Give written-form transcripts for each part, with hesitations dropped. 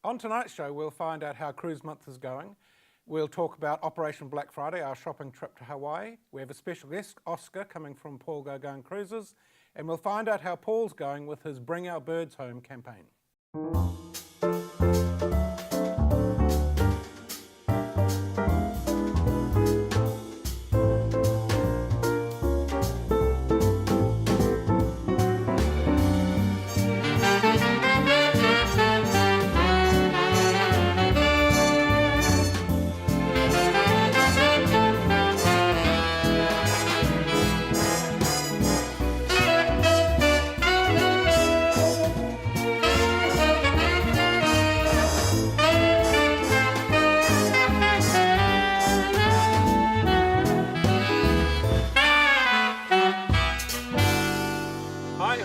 On tonight's show, we'll find out how Cruise Month is going. We'll talk about Operation Black Friday, our shopping trip to Hawaii. We have a special guest, Oskar, coming from Paul Gauguin Cruises. And we'll find out how Paul's going with his Bring Our Birds Home campaign.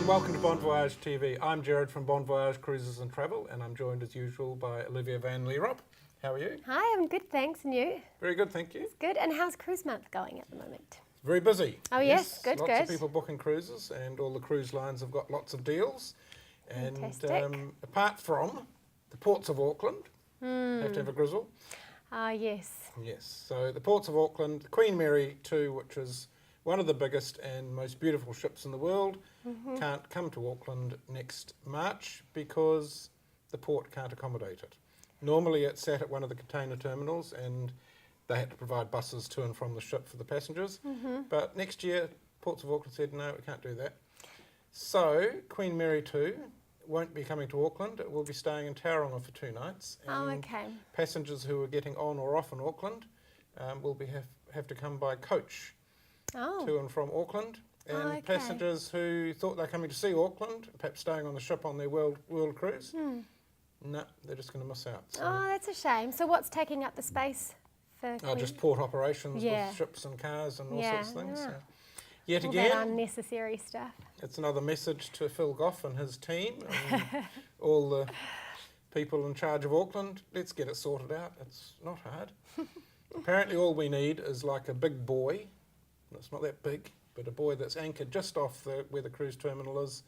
Welcome to Bon Voyage TV. I'm Jared from Bon Voyage Cruises and Travel, and I'm joined as usual by Olivia Van Leerop. How are you? Hi, I'm good, thanks. And you? Very good, thank you. It's good. And how's Cruise Month going at the moment? Very busy. Oh yes, good, lots of people booking cruises, and all the cruise lines have got lots of deals. And apart from the ports of Auckland, have to have a grizzle. Ah, yes. Yes, so the ports of Auckland, Queen Mary 2, which is one of the biggest and most beautiful ships in the world, can't come to Auckland next March because the port can't accommodate it. Normally it's sat at one of the container terminals and they had to provide buses to and from the ship for the passengers. But next year, Ports of Auckland said, no, we can't do that. So Queen Mary 2 won't be coming to Auckland. It will be staying in Tauranga for 2 nights. And passengers who are getting on or off in Auckland will have to come by coach to and from Auckland. And passengers who thought they're coming to see Auckland, perhaps staying on the ship on their world cruise, no, they're just going to miss out. So. Oh, that's a shame. So what's taking up the space for Queen? Just port operations with ships and cars and all sorts of things. So. Yet all again, that unnecessary stuff. It's another message to Phil Goff and his team and all the people in charge of Auckland. Let's get it sorted out. It's not hard. Apparently all we need is like a big buoy. It's not that big, but a buoy that's anchored just off where the cruise terminal is,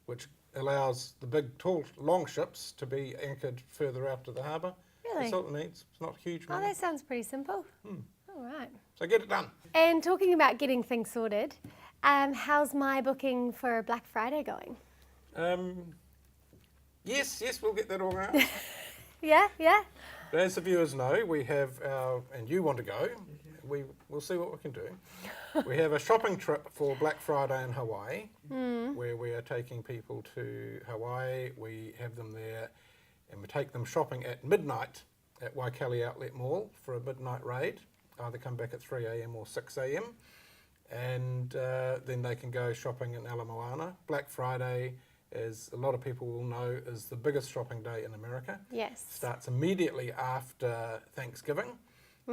which allows the big, tall, long ships to be anchored further out to the harbour. Really? That's all it needs. It's not huge money. Oh, that sounds pretty simple. All right. So get it done. And talking about getting things sorted, how's my booking for Black Friday going? Yes, we'll get that organised. Yeah. But as the viewers know, we have and you want to go, we'll see what we can do. We have a shopping trip for Black Friday in Hawaii, where we are taking people to Hawaii. We have them there and we take them shopping at midnight at Waikele Outlet Mall for a midnight raid. Either come back at 3 a.m. or 6 a.m. and then they can go shopping in Ala Moana. Black Friday, as a lot of people will know, is the biggest shopping day in America. Yes. Starts immediately after Thanksgiving.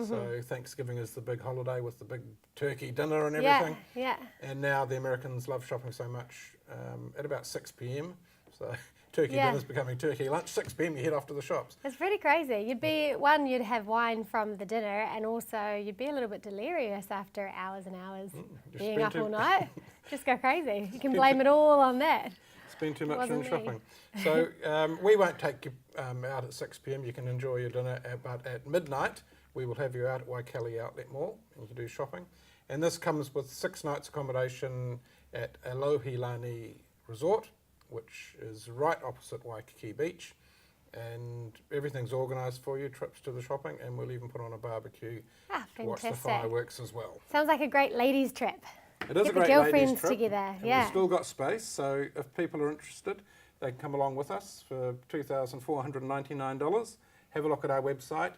So Thanksgiving is the big holiday with the big turkey dinner and everything. Yeah. And now the Americans love shopping so much at about 6 p.m. So turkey dinner's becoming turkey lunch. 6 p.m. you head off to the shops. It's pretty crazy. You'd have wine from the dinner, and also you'd be a little bit delirious after hours and hours being up all night. Just go crazy. You can blame it all on that. Spend too much on shopping. So we won't take you out at 6 p.m. You can enjoy your dinner, but at midnight we will have you out at Waikele Outlet Mall and you can do shopping. And this comes with 6 nights accommodation at Alohilani Resort, which is right opposite Waikiki Beach. And everything's organised for you, trips to the shopping, and we'll even put on a barbecue to watch the fireworks as well. Sounds like a great ladies' trip. It is a great ladies' trip. Together. And we've still got space, so if people are interested, they can come along with us for $2,499. Have a look at our website,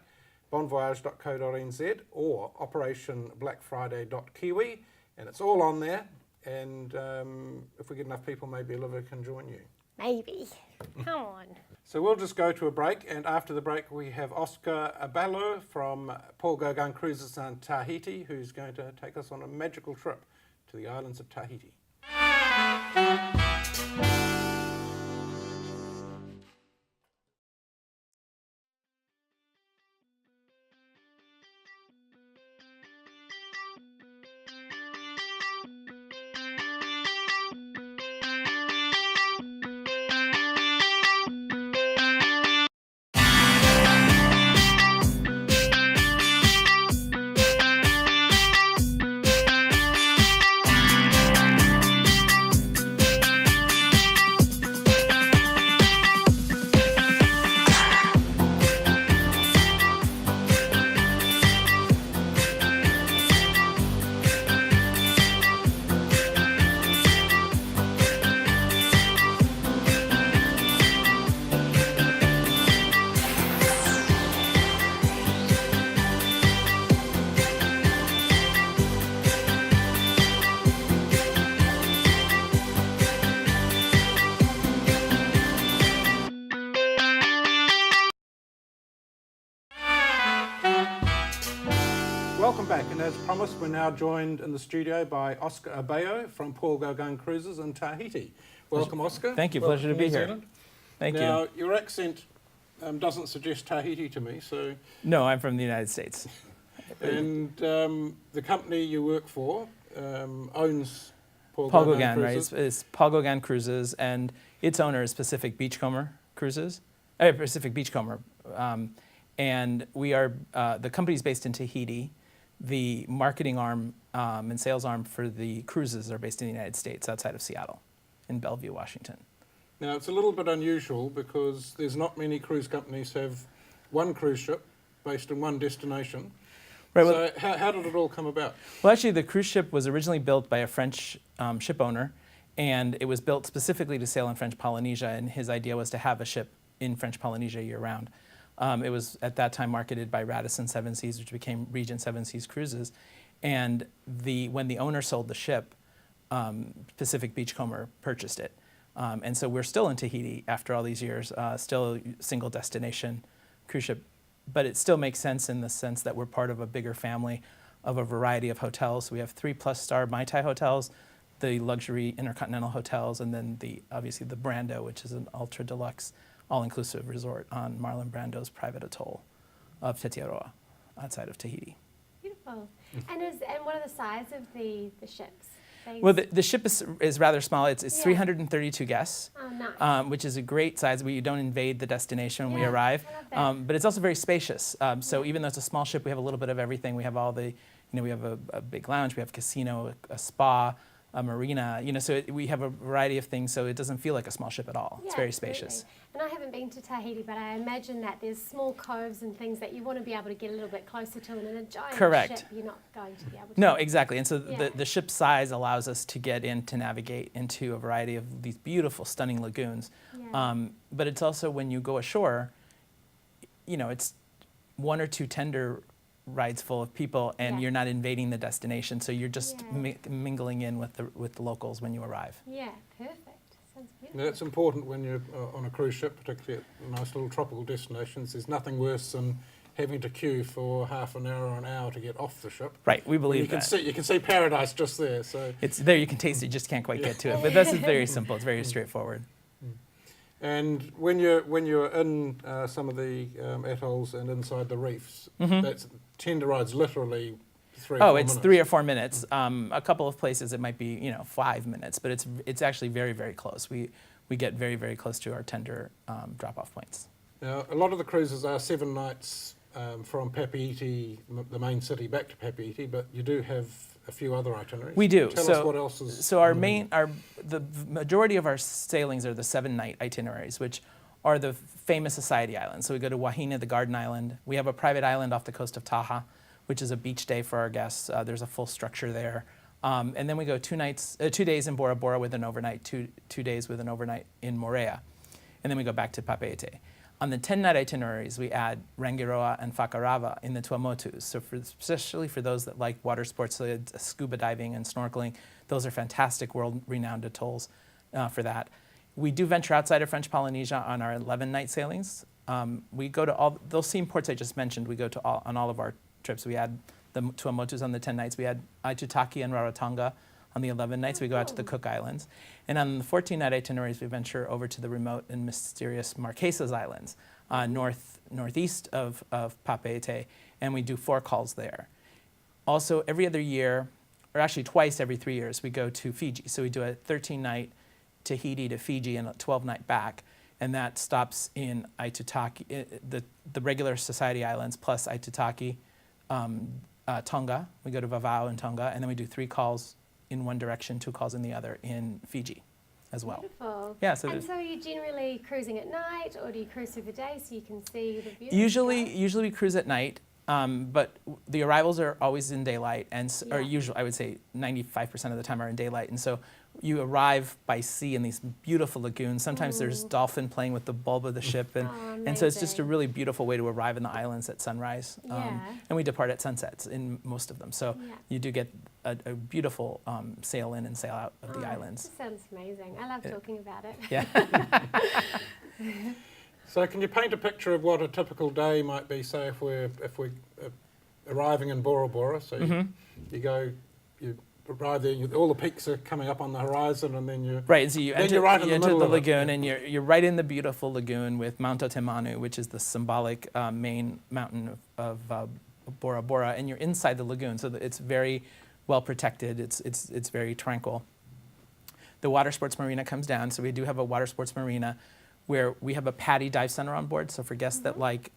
bonvoyage.co.nz or operationblackfriday.kiwi, and it's all on there. And if we get enough people, maybe Olivia can join you. Maybe. Come on. So we'll just go to a break, and after the break we have Oskar Baio from Paul Gauguin Cruises in Tahiti, who's going to take us on a magical trip to the islands of Tahiti. Welcome back, and as promised, we're now joined in the studio by Oskar Baio from Paul Gauguin Cruises in Tahiti. Welcome, Oskar. Thank you, Welcome pleasure to be here. Thank you. Now, your accent doesn't suggest Tahiti to me, so... No, I'm from the United States. And the company you work for owns Paul Gauguin, Cruises. right? It's Paul Gauguin Cruises, and its owner is Pacific Beachcomber Cruises. Pacific Beachcomber. And we are, the company's based in Tahiti. The marketing arm and sales arm for the cruises are based in the United States, outside of Seattle, in Bellevue, Washington. Now, it's a little bit unusual because there's not many cruise companies have one cruise ship based in one destination. Right. So how did it all come about? Well, actually, the cruise ship was originally built by a French ship owner, and it was built specifically to sail in French Polynesia, and his idea was to have a ship in French Polynesia year-round. It was, at that time, marketed by Radisson Seven Seas, which became Regent Seven Seas Cruises. And when the owner sold the ship, Pacific Beachcomber purchased it. And so we're still in Tahiti after all these years, still a single destination cruise ship. But it still makes sense in the sense that we're part of a bigger family of a variety of hotels. We have 3+ star Mai Tai hotels, the luxury intercontinental hotels, and then obviously the Brando, which is an ultra deluxe, all-inclusive resort on Marlon Brando's private atoll of Tetiaroa, outside of Tahiti. Beautiful. And what are the size of the ships? Well, the ship is rather small. It's 332 guests, Oh, nice. which is a great size. We don't invade the destination when we arrive, I love that. but it's also very spacious. So even though it's a small ship, we have a little bit of everything. We have all the, we have a big lounge, we have a casino, a spa, a marina. So we have a variety of things. So it doesn't feel like a small ship at all. Yeah, It's very absolutely. spacious. And I haven't been to Tahiti, but I imagine that there's small coves and things that you want to be able to get a little bit closer to, and in a giant Correct. ship, you're not going to be able to. No, exactly. And so Yeah. the ship size allows us to get in to navigate into a variety of these beautiful, stunning lagoons. Yeah. But it's also when you go ashore, it's one or two tender rides full of people, and Yeah. you're not invading the destination. So you're just Yeah. mingling in with the locals when you arrive. Yeah, perfect. Sounds beautiful. Now, it's important when you're on a cruise ship, particularly at nice little tropical destinations. There's nothing worse than having to queue for half an hour or an hour to get off the ship. Right, we believe You can that. you can see paradise just there. So. It's there, you can taste it, you just can't quite get to it. But this is very simple, it's very straightforward. And when you're in some of the atolls and inside the reefs, that's tender rides literally 3 or 4 minutes. It's 3 or 4 minutes. A couple of places it might be 5 minutes, but it's actually very, very close. We get very, very close to our tender drop-off points. Now, a lot of the cruises are 7 nights from Papeete, the main city, back to Papeete, but you do have a few other itineraries. We do. Tell us what else is. So the majority of our sailings are the 7-night itineraries, which are the famous Society Islands. So we go to Wahine, the Garden Island. We have a private island off the coast of Taha, which is a beach day for our guests. There's a full structure there. And then we go 2 days in Bora Bora with an overnight, two days with an overnight in Moorea. And then we go back to Papeete. On the 10-night itineraries, we add Rangiroa and Whakarava in the Tuamotus. So especially for those that like water sports, so scuba diving and snorkeling, those are fantastic world-renowned atolls for that. We do venture outside of French Polynesia on our 11-night sailings. We go to all those same ports I just mentioned. We go to on all of our trips. We add the Tuamotus on the 10 nights. We add Aitutaki and Rarotonga on the 11 nights. We go out to the Cook Islands. And on the 14-night itineraries, we venture over to the remote and mysterious Marquesas Islands, northeast of Papeete, and we do 4 calls there. Also, every other year, or actually twice every 3 years, we go to Fiji. So we do a 13-night Tahiti to Fiji and a 12-night back, and that stops in Aitutaki, the regular Society Islands plus Aitutaki, Tonga. We go to Vavau and Tonga, and then we do 3 calls in one direction, 2 calls in the other in Fiji as well. Beautiful. Yeah, so and so are you generally cruising at night, or do you cruise through the day so you can see the view? Usually we cruise at night, but the arrivals are always in daylight, or usually I would say 95% of the time are in daylight, and so you arrive by sea in these beautiful lagoons. Sometimes there's dolphin playing with the bulb of the ship, and so it's just a really beautiful way to arrive in the islands at sunrise. And we depart at sunsets in most of them, so you do get a beautiful sail in and sail out of the islands. This sounds amazing. I love talking about it. Yeah. So can you paint a picture of what a typical day might be? Say if we're arriving in Bora Bora. So you go, you arrive there, all the peaks are coming up on the horizon, and then you right. So you enter, right in you the enter middle the of it. lagoon, and you're right in the beautiful lagoon with Mount Otemanu, which is the symbolic main mountain of Bora Bora, and you're inside the lagoon, so it's very well protected. It's very tranquil. The water sports marina comes down, so we do have a water sports marina where we have a PADI dive center on board. So for guests that like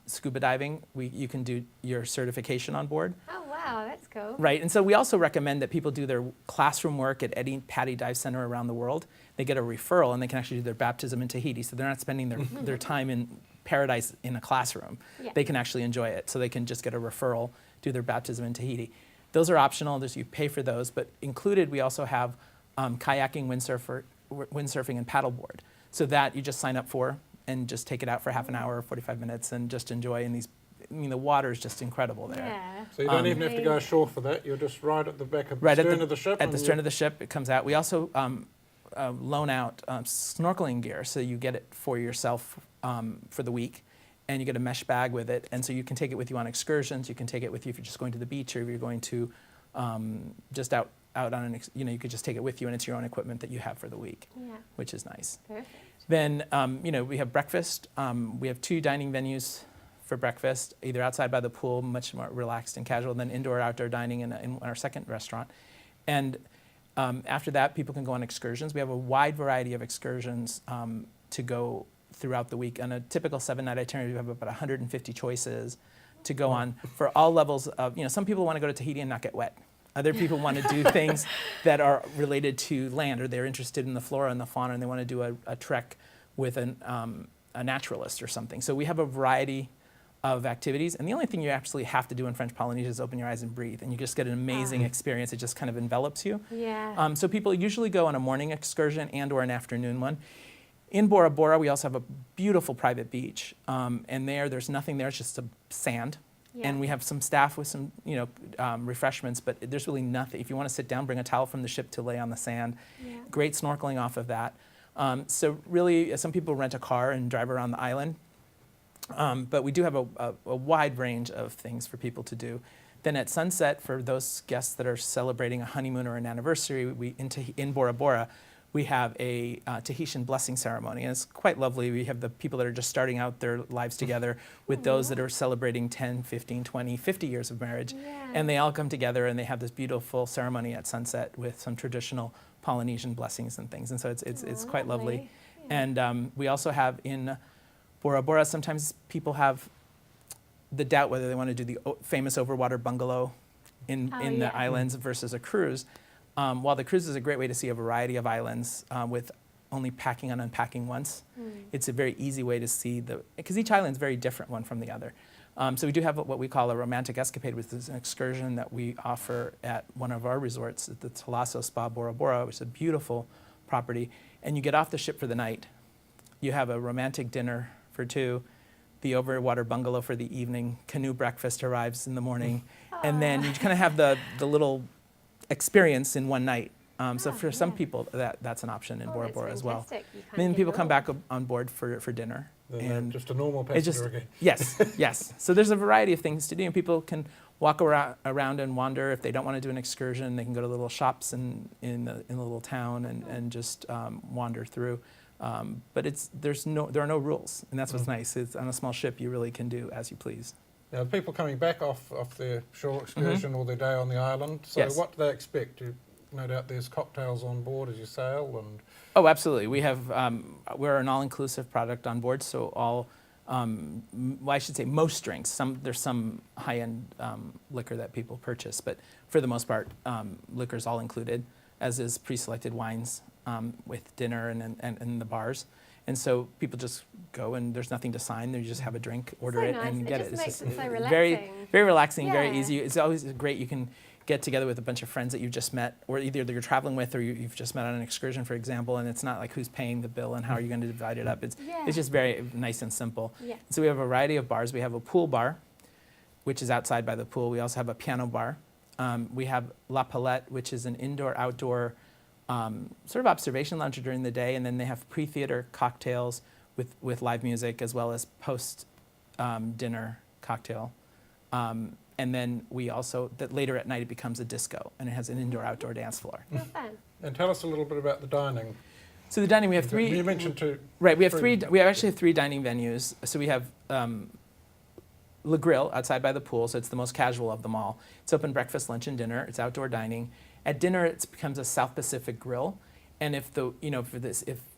scuba diving, you can do your certification on board. Oh, wow, that's cool. Right, and so we also recommend that people do their classroom work at any PADI dive center around the world. They get a referral, and they can actually do their baptism in Tahiti, so they're not spending their time in paradise in a classroom. Yeah. They can actually enjoy it, so they can just get a referral, do their baptism in Tahiti. Those are optional, you pay for those, but included we also have kayaking, windsurfing, and paddleboard. So that you just sign up for and just take it out for half an hour or 45 minutes and just enjoy. And the water is just incredible there. Yeah. So you don't even have to go ashore for that. You're just right at the back of Right the stern of the ship. At the stern of the ship, it comes out. We also loan out snorkeling gear, so you get it for yourself for the week, and you get a mesh bag with it. And so you can take it with you on excursions. You can take it with you if you're just going to the beach, or if you're going to just out on you could just take it with you, and it's your own equipment that you have for the week, which is nice. Perfect. Then, we have breakfast. We have 2 dining venues for breakfast, either outside by the pool, much more relaxed and casual, and then indoor, outdoor dining in our second restaurant. And after that, people can go on excursions. We have a wide variety of excursions to go throughout the week. On a typical 7-night itinerary, we have about 150 choices to go on for all levels of, some people want to go to Tahiti and not get wet. Other people want to do things that are related to land, or they're interested in the flora and the fauna, and they want to do a trek with a naturalist or something. So we have a variety of activities, and the only thing you absolutely have to do in French Polynesia is open your eyes and breathe, and you just get an amazing experience. It just kind of envelops you. Yeah. So people usually go on a morning excursion and or an afternoon one. In Bora Bora, we also have a beautiful private beach, and there's nothing there. It's just sand. Yeah. And we have some staff with some, refreshments, but there's really nothing. If you want to sit down, bring a towel from the ship to lay on the sand. Yeah. Great snorkeling off of that. So really, some people rent a car and drive around the island. But we do have a wide range of things for people to do. Then at sunset, for those guests that are celebrating a honeymoon or an anniversary, in Bora Bora, we have a Tahitian blessing ceremony, and it's quite lovely. We have the people that are just starting out their lives together with those that are celebrating 10, 15, 20, 50 years of marriage. Yeah. And they all come together, and they have this beautiful ceremony at sunset with some traditional Polynesian blessings and things. And so it's quite lovely. Yeah. And we also have in Bora Bora, sometimes people have the doubt whether they want to do the famous overwater bungalow in the islands versus a cruise. While the cruise is a great way to see a variety of islands with only packing and unpacking once, it's a very easy way to see because each island is very different one from the other. So we do have what we call a romantic escapade, which is an excursion that we offer at one of our resorts, at the Talasso Spa Bora Bora, which is a beautiful property. And you get off the ship for the night. You have a romantic dinner for 2, the overwater bungalow for the evening, canoe breakfast arrives in the morning, and then you kind of have the little experience in one night. So for some people, that's an option in Bora Bora as well. And then people come back on board for dinner. And just a normal passenger again. Yes. So there's a variety of things to do, and people can walk around and wander. If they don't want to do an excursion, they can go to little shops in the little town and just wander through. But there are no rules, and that's what's nice. It's on a small ship, you really can do as you please. Now, people coming back off their shore excursion or their day on the island, so what do they expect? No doubt there's cocktails on board as you sail, and oh, absolutely. We have we're an all-inclusive product on board, so all I should say most drinks. There's some high-end liquor that people purchase, but for the most part, liquor is all included, as is pre-selected wines with dinner and the bars. And so people just go, and there's nothing to sign. You just have a drink, order it, and get it. It just makes it so relaxing. Very, very relaxing, very Yeah. easy. It's always great. You can get together with a bunch of friends that you've just met, or either that you're traveling with, or you've just met on an excursion, for example, and it's not like who's paying the bill and how are you going to divide it up. It's just very nice and simple. Yeah. So we have a variety of bars. We have a pool bar, which is outside by the pool. We also have a piano bar. We have La Palette, which is an indoor-outdoor sort of observation lounge during the day, and then they have pre-theater cocktails with live music, as well as post-dinner cocktail. And then we also, that later at night it becomes a disco, and it has an indoor-outdoor dance floor. How fun. And tell us a little bit about the dining. So the dining, we have three. You mentioned two. Right, we have three. We actually have three dining venues. So we have Le Grill outside by the pool, so it's the most casual of them all. It's open breakfast, lunch, and dinner. It's outdoor dining. At dinner, it becomes a South Pacific grill, and if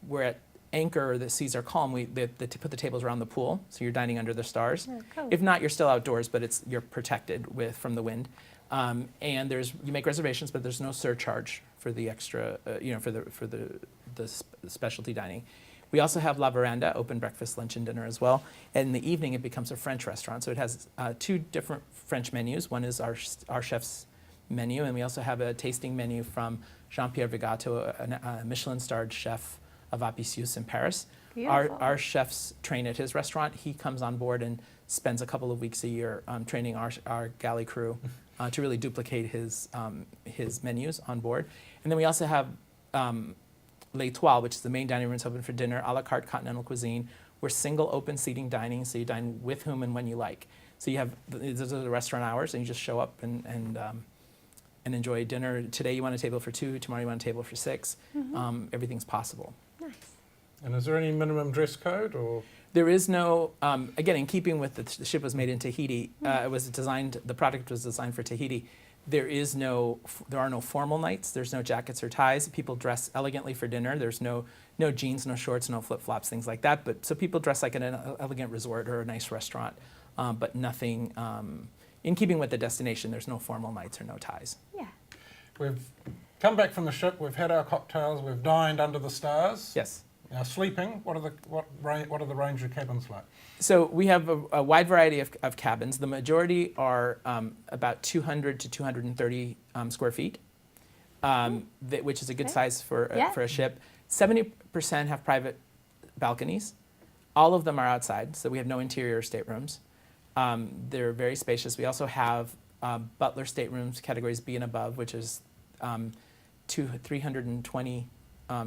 we're at anchor or the seas are calm, they put the tables around the pool, so you're dining under the stars. Oh, cool. If not, you're still outdoors, but you're protected from the wind. And you make reservations, but there's no surcharge for the extra, for the specialty dining. We also have La Veranda, open breakfast, lunch, and dinner as well. And in the evening, it becomes a French restaurant. So it has two different French menus. One is our chef's menu, and we also have a tasting menu from Jean-Pierre Vigato, a Michelin-starred chef of Apicius in Paris. Our chefs train at his restaurant. He comes on board and spends a couple of weeks a year training our galley crew to really duplicate his menus on board. And then we also have L'Étoile, which is the main dining room. It's open for dinner, a la carte continental cuisine. We're single open seating dining, so you dine with whom and when you like. So you have those are the restaurant hours, and you just show up and enjoy dinner. Today you want a table for 2, tomorrow you want a table for 6. Everything's possible. Nice. And is there any minimum dress code, or? There is no, again, in keeping with the ship was made in Tahiti, the product was designed for Tahiti. There are no formal nights. There's no jackets or ties. People dress elegantly for dinner. There's no jeans, no shorts, no flip-flops, things like that. So people dress like in an elegant resort or a nice restaurant, but nothing, in keeping with the destination, there's no formal nights or no ties. Yeah. We've come back from the ship, we've had our cocktails, we've dined under the stars. Yes. Now sleeping, what are the range of cabins like? So we have a wide variety of cabins. The majority are about 200 to 230 square feet, which is a good size for a ship. 70% have private balconies. All of them are outside, so we have no interior staterooms. They're very spacious. We also have butler staterooms, categories B and above, which is 320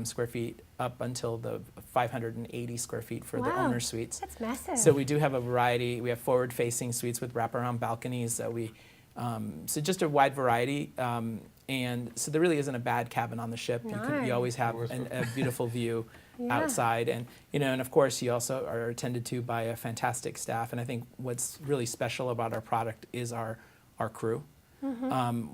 square feet up until the 580 square feet for the owner suites. That's massive. So we do have a variety. We have forward-facing suites with wraparound balconies. So just a wide variety. And so there really isn't a bad cabin on the ship. No. You always have a beautiful view outside. And, and of course, you also are attended to by a fantastic staff. And I think what's really special about our product is our crew.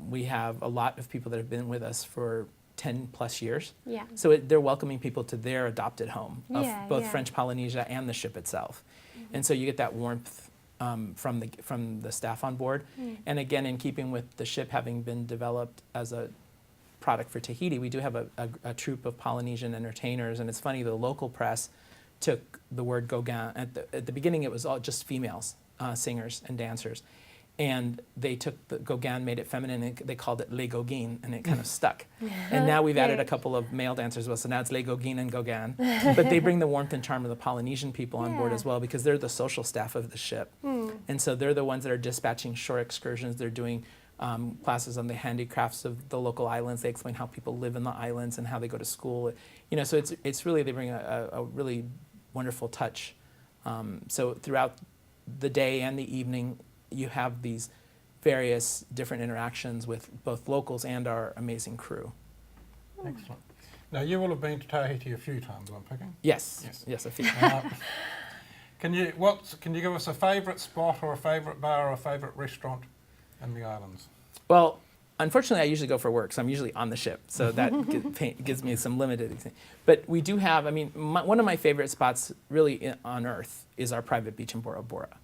We have a lot of people that have been with us for 10 plus years. Yeah. So they're welcoming people to their adopted home of both yeah. French Polynesia and the ship itself. And so you get that warmth from the staff on board. And again, in keeping with the ship having been developed as a product for Tahiti, we do have a troupe of Polynesian entertainers. And it's funny, the local press took the word Gauguin. At the beginning, it was all just females, singers and dancers. And they took the Gauguin, made it feminine, and they called it Les Gauguines, and it kind of stuck. And now we've added a couple of male dancers as well, so now it's Les Gauguines and Gauguin. But they bring the warmth and charm of the Polynesian people on board as well, because they're the social staff of the ship. And so they're the ones that are dispatching shore excursions. They're doing classes on the handicrafts of the local islands. They explain how people live in the islands and how they go to school. So it's really, they bring a really wonderful touch. So throughout the day and the evening, you have these various different interactions with both locals and our amazing crew. Excellent. Now, you will have been to Tahiti a few times, I'm picking? Yes, a few. Can you give us a favourite spot or a favourite bar or a favourite restaurant in the islands? Well, unfortunately, I usually go for work, so I'm usually on the ship, so that gives me some limited. But we do have, one of my favorite spots really on Earth is our private beach in Bora Bora.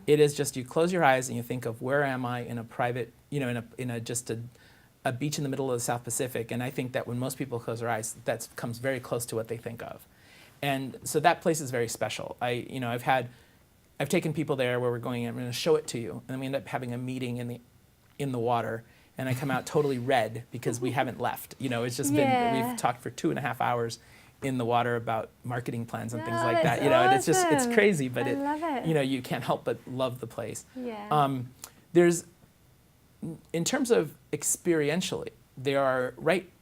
It is just, you close your eyes and you think of, where am I in a private, in a beach in the middle of the South Pacific. And I think that when most people close their eyes, that comes very close to what they think of. And so that place is very special. I've taken people there where we're going, I'm going to show it to you. And then we end up having a meeting in the water. And I come out totally red because we haven't left. It's just been, we've talked for 2.5 hours in the water about marketing plans and things like that. And it's crazy, but you can't help but love the place. Yeah. There's, in terms of experientially,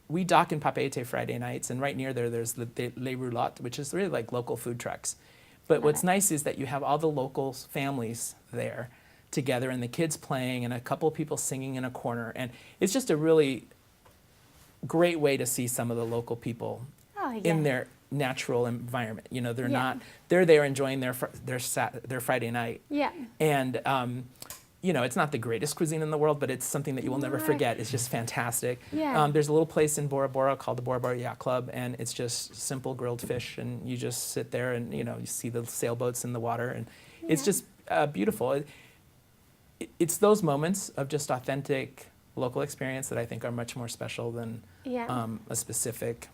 we dock in Papeete Friday nights, and right near there's the Les Roulottes, which is really like local food trucks. But what's nice is that you have all the local families there together and the kids playing and a couple of people singing in a corner. And it's just a really great way to see some of the local people in their natural environment. You know, they're there enjoying their Friday night. Yeah. And, you know, it's not the greatest cuisine in the world, but it's something that you will never forget. It's just fantastic. Yeah. There's a little place in Bora Bora called the Bora Bora Yacht Club, and it's just simple grilled fish, and you just sit there and, you know, you see the sailboats in the water, and it's just beautiful. It's those moments of just authentic local experience that I think are much more special than a specific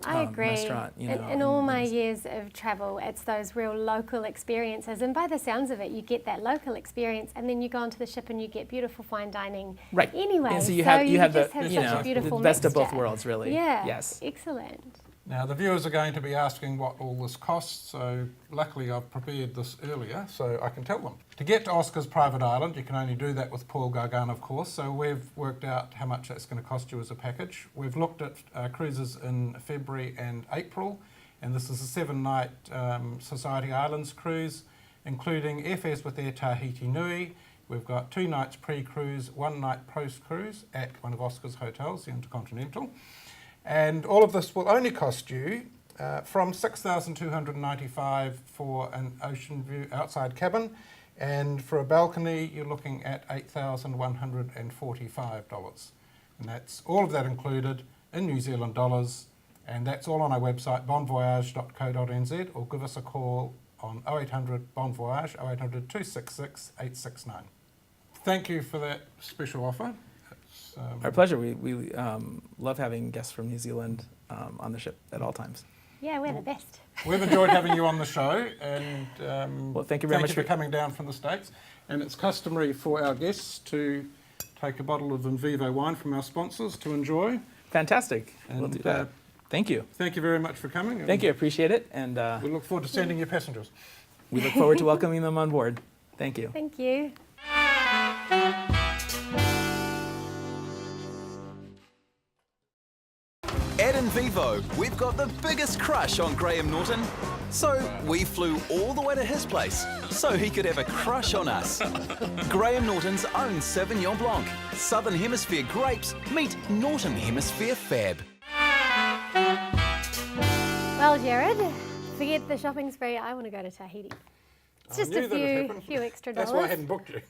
I agree. Restaurant. You know, in all my years of travel, it's those real local experiences. And by the sounds of it, you get that local experience, and then you go onto the ship and you get beautiful fine dining. Right. Anyway, and so you have the beautiful best of both worlds, really. Yeah. Yes. Excellent. Now, the viewers are going to be asking what all this costs, so luckily I've prepared this earlier so I can tell them. To get to Oskar's private island, you can only do that with Paul Gargan, of course, so we've worked out how much that's going to cost you as a package. We've looked at cruises in February and April, and this is a 7-night Society Islands cruise, including airfares with Air Tahiti Nui. We've got 2 nights pre-cruise, 1 night post-cruise at one of Oskar's hotels, the Intercontinental. And all of this will only cost you from $6,295 for an ocean view outside cabin, and for a balcony you're looking at $8,145. And that's all of that included in New Zealand dollars, and that's all on our website bondvoyage.co.nz, or give us a call on 0800 Bondvoyage 0800 266 869. Thank you for that special offer. Our pleasure. We love having guests from New Zealand on the ship at all times. Yeah, we're the best. We've enjoyed having you on the show, and well, thank you very much for coming down from the States. And it's customary for our guests to take a bottle of In Vivo wine from our sponsors to enjoy. Fantastic. And, we'll do that. Thank you. Thank you very much for coming. Thank you. I appreciate it. And we look forward to sending you passengers. We look forward to welcoming them on board. Thank you. Thank you. At In Vivo, we've got the biggest crush on Graham Norton. So we flew all the way to his place so he could have a crush on us. Graham Norton's own Sauvignon Blanc. Southern Hemisphere grapes meet Northern Hemisphere fab. Well, Jared, forget the shopping spree. I want to go to Tahiti. It's just a few extra dollars. That's why I hadn't booked you.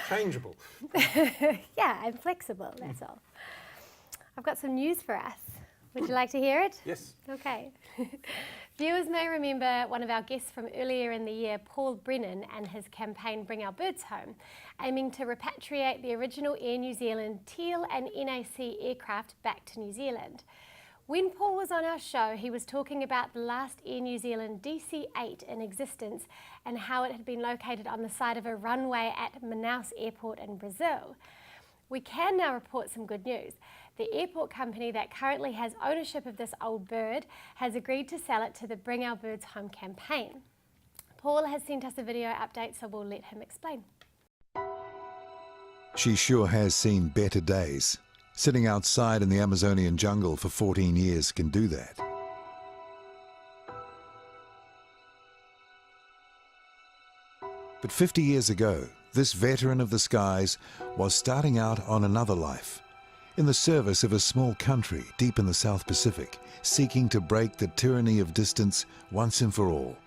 Changeable. Yeah, I'm flexible, that's all. I've got some news for us. Would you like to hear it? Yes. Okay. Viewers may remember one of our guests from earlier in the year, Paul Brennan, and his campaign Bring Our Birds Home, aiming to repatriate the original Air New Zealand Teal and NAC aircraft back to New Zealand. When Paul was on our show, he was talking about the last Air New Zealand DC-8 in existence and how it had been located on the side of a runway at Manaus Airport in Brazil. We can now report some good news. The airport company that currently has ownership of this old bird has agreed to sell it to the Bring Our Birds Home campaign. Paul has sent us a video update, so we'll let him explain. She sure has seen better days. Sitting outside in the Amazonian jungle for 14 years can do that. But 50 years ago, this veteran of the skies was starting out on another life, in the service of a small country deep in the South Pacific, seeking to break the tyranny of distance once and for all,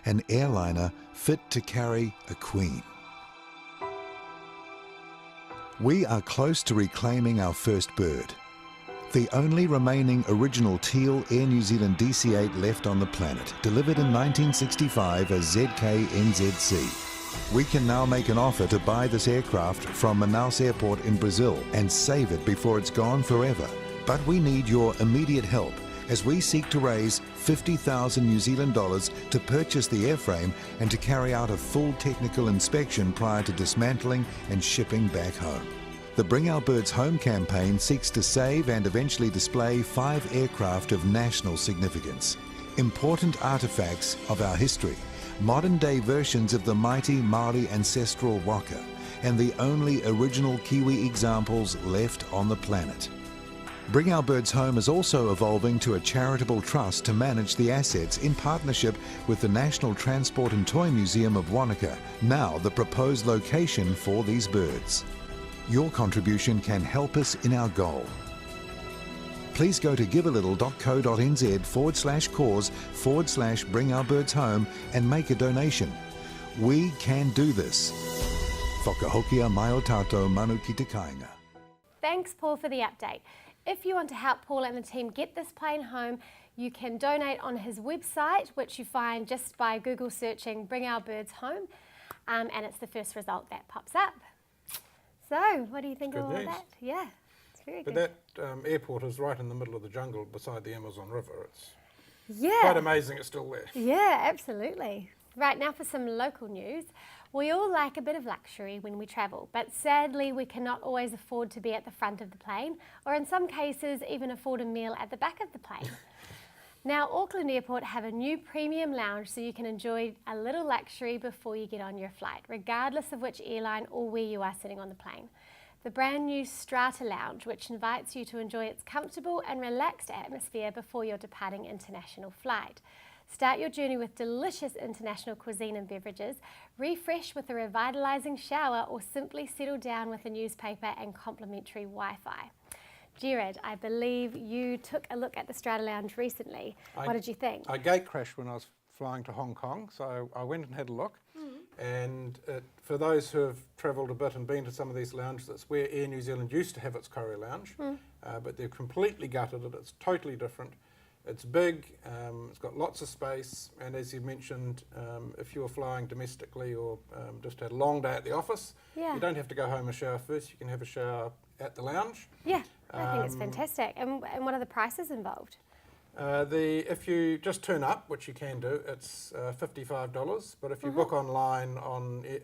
an airliner fit to carry a queen. We are close to reclaiming our first bird, the only remaining original teal Air New Zealand DC-8 left on the planet, delivered in 1965 as ZK-NZC. We can now make an offer to buy this aircraft from Manaus Airport in Brazil and save it before it's gone forever. But we need your immediate help as we seek to raise 50,000 New Zealand dollars to purchase the airframe and to carry out a full technical inspection prior to dismantling and shipping back home. The Bring Our Birds Home campaign seeks to save and eventually display 5 aircraft of national significance, important artifacts of our history, modern-day versions of the mighty Maori ancestral waka, and the only original Kiwi examples left on the planet. Bring Our Birds Home is also evolving to a charitable trust to manage the assets in partnership with the National Transport and Toy Museum of Wanaka, now the proposed location for these birds. Your contribution can help us in our goal. Please go to givealittle.co.nz/cause/Bring Our Birds Home and make a donation. We can do this. Whakahokia mai o tātou manu ki te kāinga. Thanks, Paul, for the update. If you want to help Paul and the team get this plane home, you can donate on his website, which you find just by Google searching Bring Our Birds Home, and it's the first result that pops up. So, what do you think of all of that? Yeah, it's very good. But that airport is right in the middle of the jungle beside the Amazon River. It's Yeah. quite amazing it's still there. Yeah, absolutely. Right, now for some local news. We all like a bit of luxury when we travel, but sadly we cannot always afford to be at the front of the plane, or in some cases even afford a meal at the back of the plane. Now, Auckland Airport have a new premium lounge so you can enjoy a little luxury before you get on your flight, regardless of which airline or where you are sitting on the plane. The brand new Strata Lounge, which invites you to enjoy its comfortable and relaxed atmosphere before your departing international flight. Start your journey with delicious international cuisine and beverages, refresh with a revitalising shower, or simply settle down with a newspaper and complimentary Wi-Fi. Jared, I believe you took a look at the Strata Lounge recently. What did you think? I gate crashed when I was flying to Hong Kong, so I went and had a look. And for those who have travelled a bit and been to some of these lounges, it's where Air New Zealand used to have its courier lounge, but they've completely gutted it. It's totally different. It's big, it's got lots of space, and as you mentioned, if you're flying domestically or just had a long day at the office, you don't have to go home and shower first. You can have a shower at the lounge. Yeah, I think it's fantastic. And what are the prices involved? If you just turn up, which you can do, it's $55, but if you book online on the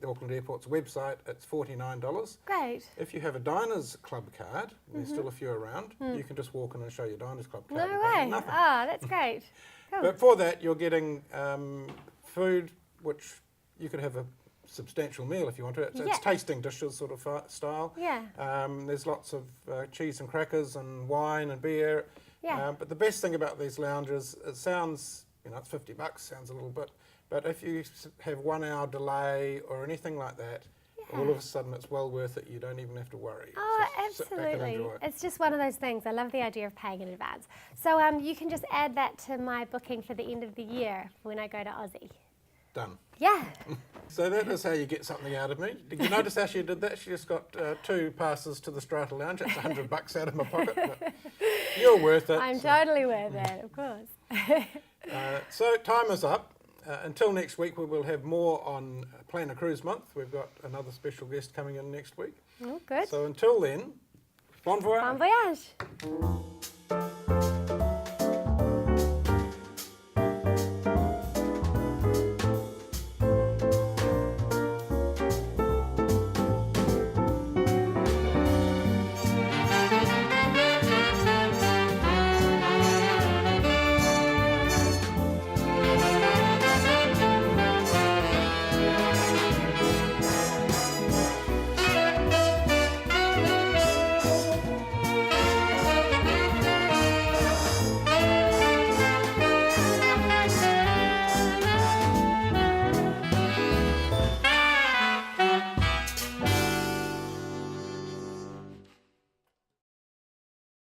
Auckland Airport's website, it's $49. Great. If you have a Diners Club card, there's still a few around, you can just walk in and show your Diners Club card. No and pay way. nothing. Ah, that's great. Cool. But for that, you're getting food, which you could have a substantial meal if you want to. It's tasting dishes sort of style. Yeah. There's lots of cheese and crackers and wine and beer. Yeah. But the best thing about these lounges, it sounds, it's $50, sounds a little bit, but if you have 1 hour delay or anything like that, all of a sudden it's well worth it. You don't even have to worry. Oh, Just sit back and absolutely. enjoy it. It's just one of those things. I love the idea of paying in advance. So you can just add that to my booking for the end of the year when I go to Aussie. Done. Yeah. So that is how you get something out of me. Did you notice how she did that? She just got 2 passes to the Strata Lounge. That's $100 out of my pocket. But you're worth it. I'm totally worth it, of course. So time is up. Until next week, we will have more on Plan a Cruise Month. We've got another special guest coming in next week. Oh, good. So until then, bon voyage. Bon voyage.